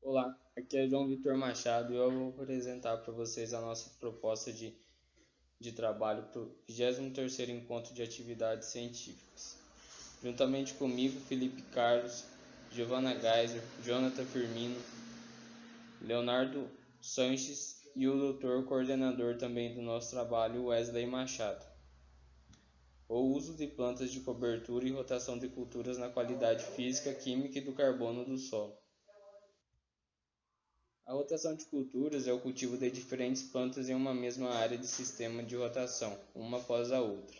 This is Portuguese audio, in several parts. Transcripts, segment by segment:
Olá, aqui é João Vitor Machado e eu vou apresentar para vocês a nossa proposta de trabalho para o 23º Encontro de Atividades Científicas. Juntamente comigo, Felipe Carlos, Giovanna Geiser, Jonathan Firmino, Leonardo Sanches e o doutor coordenador também do nosso trabalho, Wesley Machado. O uso de plantas de cobertura e rotação de culturas na qualidade física, química e do carbono do solo. A rotação de culturas é o cultivo de diferentes plantas em uma mesma área de sistema de rotação, uma após a outra,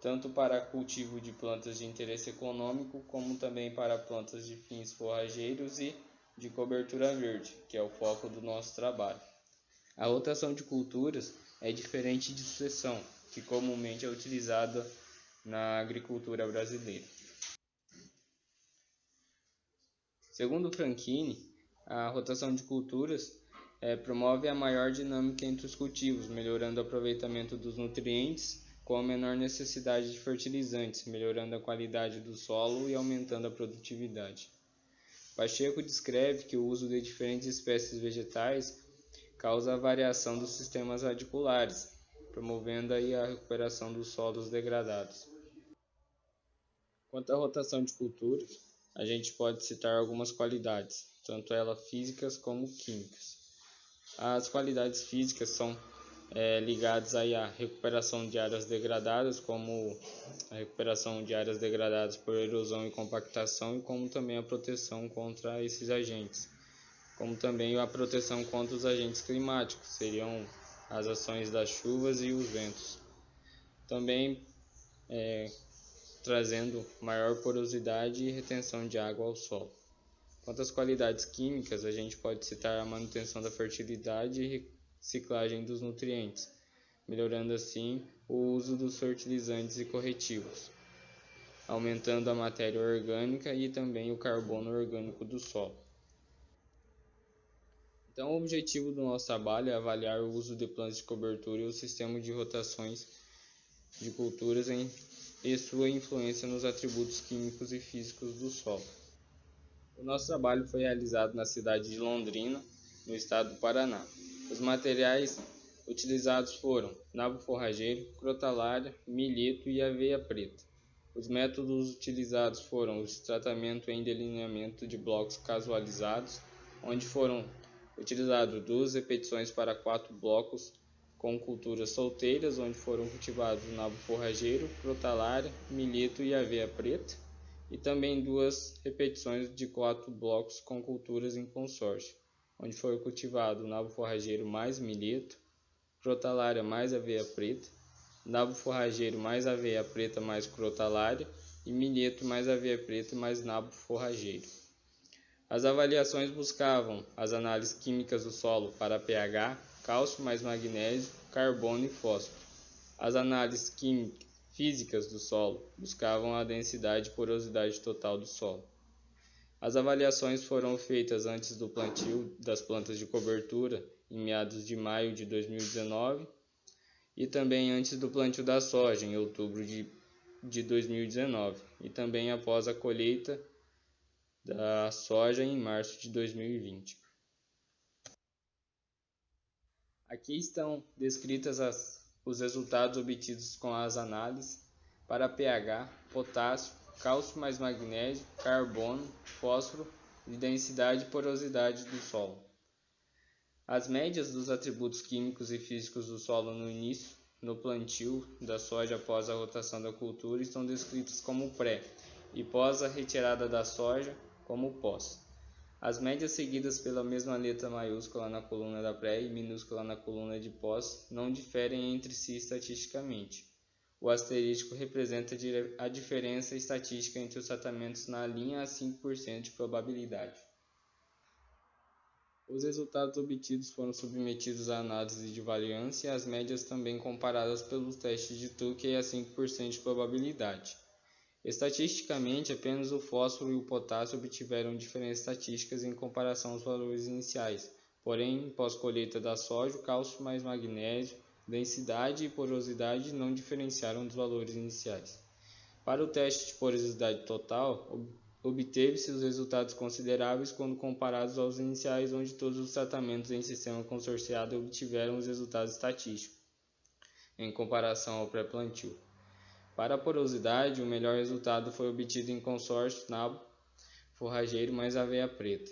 tanto para cultivo de plantas de interesse econômico, como também para plantas de fins forrageiros e de cobertura verde, que é o foco do nosso trabalho. A rotação de culturas é diferente de sucessão, que comumente é utilizada na agricultura brasileira. Segundo Franchini, a rotação de culturas promove a maior dinâmica entre os cultivos, melhorando o aproveitamento dos nutrientes com a menor necessidade de fertilizantes, melhorando a qualidade do solo e aumentando a produtividade. Pacheco descreve que o uso de diferentes espécies vegetais causa a variação dos sistemas radiculares, promovendo aí a recuperação dos solos degradados. Quanto à rotação de culturas, a gente pode citar algumas qualidades, tanto elas físicas como químicas. As qualidades físicas são ligadas aí à recuperação de áreas degradadas, como a recuperação de áreas degradadas por erosão e compactação, e como também a proteção contra esses agentes, como também a proteção contra os agentes climáticos, seriam as ações das chuvas e os ventos. Também trazendo maior porosidade e retenção de água ao solo. Quanto às qualidades químicas, a gente pode citar a manutenção da fertilidade e reciclagem dos nutrientes, melhorando assim o uso dos fertilizantes e corretivos, aumentando a matéria orgânica e também o carbono orgânico do solo. Então, o objetivo do nosso trabalho é avaliar o uso de plantas de cobertura e o sistema de rotações de culturas e sua influência nos atributos químicos e físicos do solo. O nosso trabalho foi realizado na cidade de Londrina, no estado do Paraná. Os materiais utilizados foram nabo forrageiro, crotalária, milheto e aveia preta. Os métodos utilizados foram o tratamento em delineamento de blocos casualizados, onde foram utilizadas 2 repetições para 4 blocos com culturas solteiras, onde foram cultivados o nabo forrageiro, crotalária, milheto e aveia preta, e também 2 repetições de 4 blocos com culturas em consórcio, onde foi cultivado o nabo forrageiro mais milheto, crotalária mais aveia preta, nabo forrageiro mais aveia preta mais crotalária e milheto mais aveia preta mais nabo forrageiro. As avaliações buscavam as análises químicas do solo para pH, cálcio mais magnésio, carbono e fósforo. As análises físicas do solo buscavam a densidade e porosidade total do solo. As avaliações foram feitas antes do plantio das plantas de cobertura, em meados de maio de 2019, e também antes do plantio da soja, em outubro de 2019, e também após a colheita da soja em março de 2020. Aqui estão descritas os resultados obtidos com as análises para pH, potássio, cálcio mais magnésio, carbono, fósforo e densidade e porosidade do solo. As médias dos atributos químicos e físicos do solo no plantio da soja após a rotação da cultura estão descritas como pré e pós a retirada da soja como pós. As médias seguidas pela mesma letra maiúscula na coluna da pré e minúscula na coluna de pós não diferem entre si estatisticamente. O asterístico representa a diferença estatística entre os tratamentos na linha a 5% de probabilidade. Os resultados obtidos foram submetidos à análise de variância e as médias também comparadas pelos testes de Tukey a 5% de probabilidade. Estatisticamente, apenas o fósforo e o potássio obtiveram diferenças estatísticas em comparação aos valores iniciais. Porém, pós-colheita da soja, o cálcio mais magnésio, densidade e porosidade não diferenciaram dos valores iniciais. Para o teste de porosidade total, Obteve-se os resultados consideráveis quando comparados aos iniciais, onde todos os tratamentos em sistema consorciado obtiveram os resultados estatísticos, em comparação ao pré-plantio. Para a porosidade, o melhor resultado foi obtido em consórcio nabo forrageiro mais aveia preta.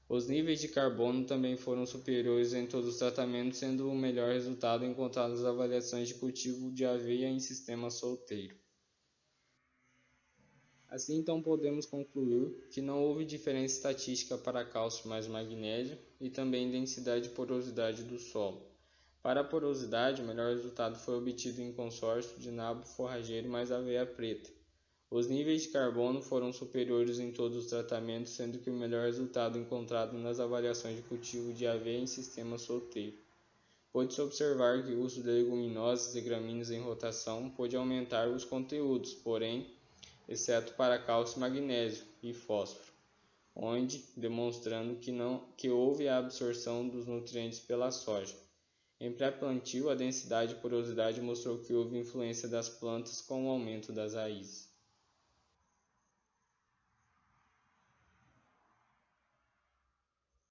Os níveis de carbono também foram superiores em todos os tratamentos, sendo o melhor resultado encontrado nas avaliações de cultivo de aveia em sistema solteiro. Assim, então, podemos concluir que não houve diferença estatística para cálcio mais magnésio e também densidade e porosidade do solo. Para a porosidade, o melhor resultado foi obtido em consórcio de nabo forrageiro mais aveia preta. Os níveis de carbono foram superiores em todos os tratamentos, sendo que o melhor resultado encontrado nas avaliações de cultivo de aveia em sistema solteiro. Pode-se observar que o uso de leguminosas e gramíneas em rotação pode aumentar os conteúdos, porém, exceto para cálcio, magnésio e fósforo, onde demonstrando que houve a absorção dos nutrientes pela soja. Em pré-plantio, a densidade e porosidade mostrou que houve influência das plantas com o aumento das raízes.